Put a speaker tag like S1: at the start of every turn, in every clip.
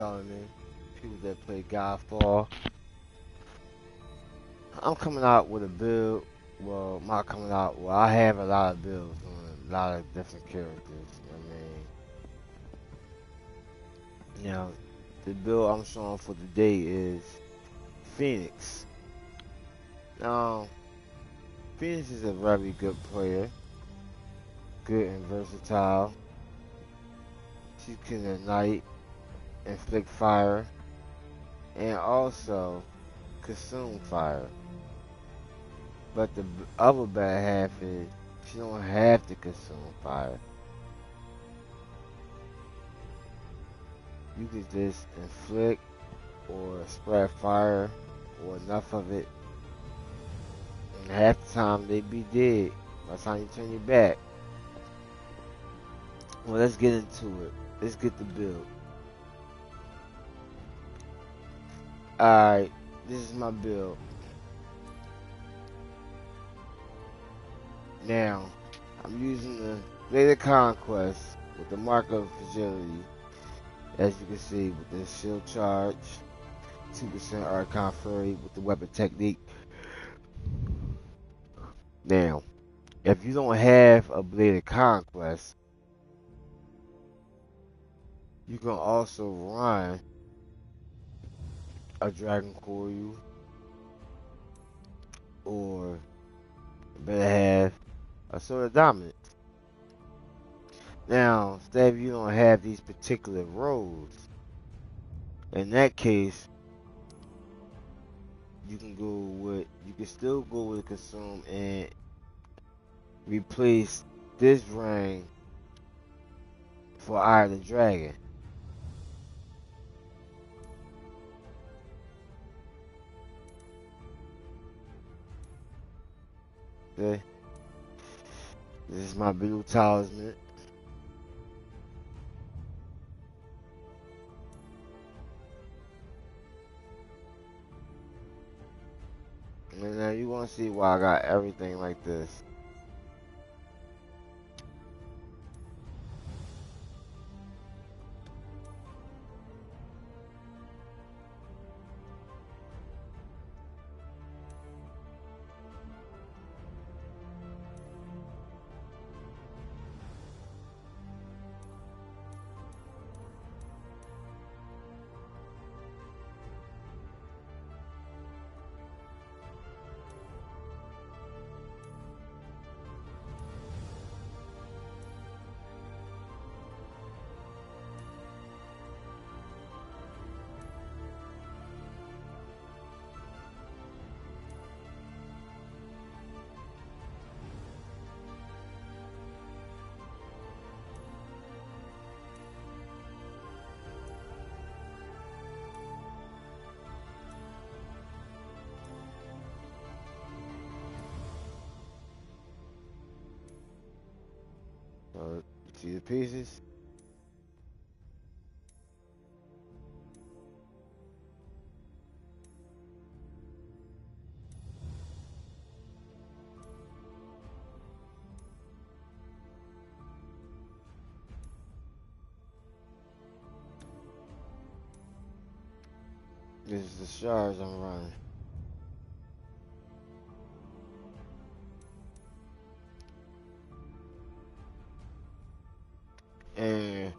S1: telling me, people that play Godfall. I'm coming out with a build. Well, not coming out. Well, I have a lot of builds on a lot of different characters. You know, the build I'm showing for today is Phoenix. Now, Phoenix is a very good player, good and versatile. She can ignite, inflict fire, and also consume fire. But the other bad half is she don't have to consume fire. You can just inflict or spread fire or enough of it, and half the time they be dead by the time you turn your back. Well, let's get into it. Let's get the build. Alright, this is my build. Now, I'm using the Later Conquest with the Mark of Fragility, as you can see, with the shield charge, 2% Archon Fury with the weapon technique. Now, if you don't have a Bladed Conquest, you can also run a Dragon Coil, or better have a Sword of Dominance. Now, say if you don't have these particular roles, in that case, you can still go with Consume and replace this ring for Eye of the Dragon. Okay? This is my blue talisman. And now you want to see why I got everything like this. So, you see the pieces? This is the shards I'm running. And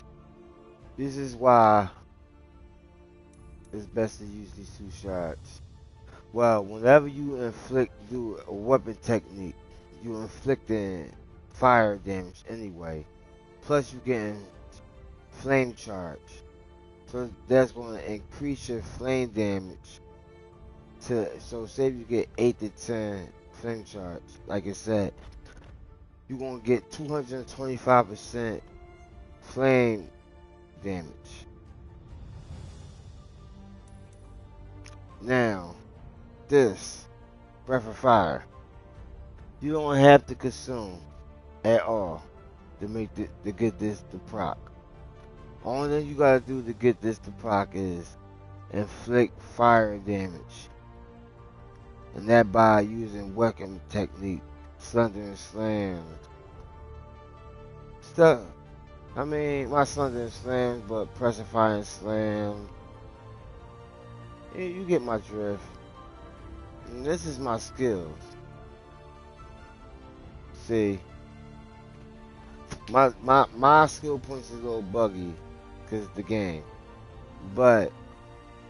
S1: this is why it's best to use these two shards. Well, whenever you do a weapon technique, you inflicting fire damage anyway. Plus you getting flame charge. So that's going to increase your flame damage so say if you get 8 to 10 flame charge, like I said, you're going to get 225% flame damage. Now, this Breath of Fire, you don't have to consume at all to get this to proc. Only thing you gotta do to get this to proc is inflict fire damage, and that by using weapon technique, Thunder and Slam, stuff. I mean, my son didn't slam, but pressing fire and slam. Yeah, you get my drift. And this is my skills. See, my skill points is a little buggy because it's the game. But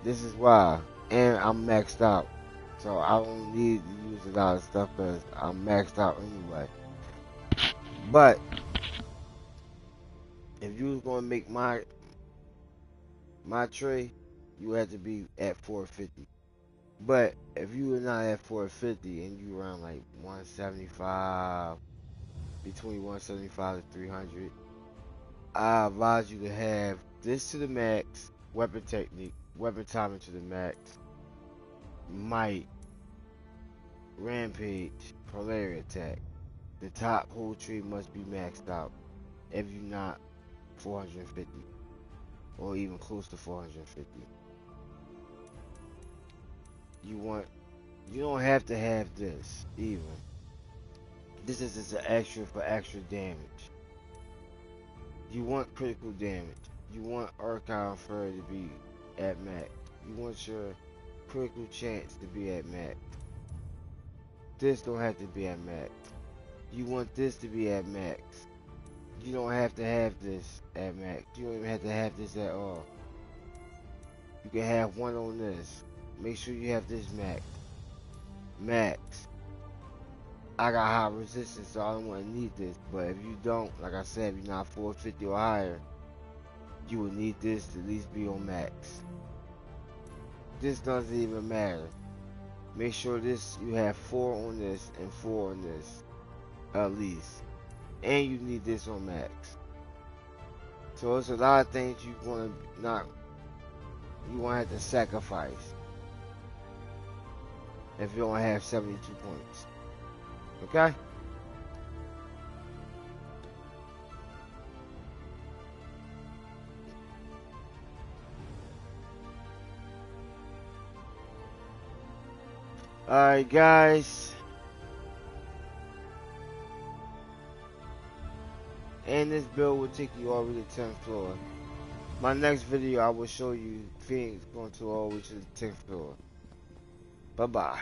S1: this is why. And I'm maxed out. So I don't need to use a lot of stuff because I'm maxed out anyway. But if you was gonna make my tray, you had to be at 450. But if you were not at 450 and you around like 175, between 175 to 300, I advise you to have this to the max, weapon technique, weapon timing to the max, might, rampage, polarity attack. The top whole tree must be maxed out. If you're not 450 or even close to 450, you don't have to have this even. This is just an extra for extra damage. You want critical damage. You want Archon Fur to be at max. You want your critical chance to be at max. This don't have to be at max. You want this to be at max. You don't have to have this at max. You don't even have to have this at all. You can have one on this. Make sure you have this max. Max. I got high resistance, so I don't want to need this. But if you don't, like I said, if you're not 450 or higher, you will need this to at least be on max. This doesn't even matter. Make sure this you have 4 on this and 4 on this, at least. And you need this on max. So it's a lot of things you want to have to sacrifice if you don't have 72 points. Okay? Alright guys. And this build will take you all the way to the 10th floor. My next video I will show you Phoenix going to all the way to the 10th floor. Bye bye.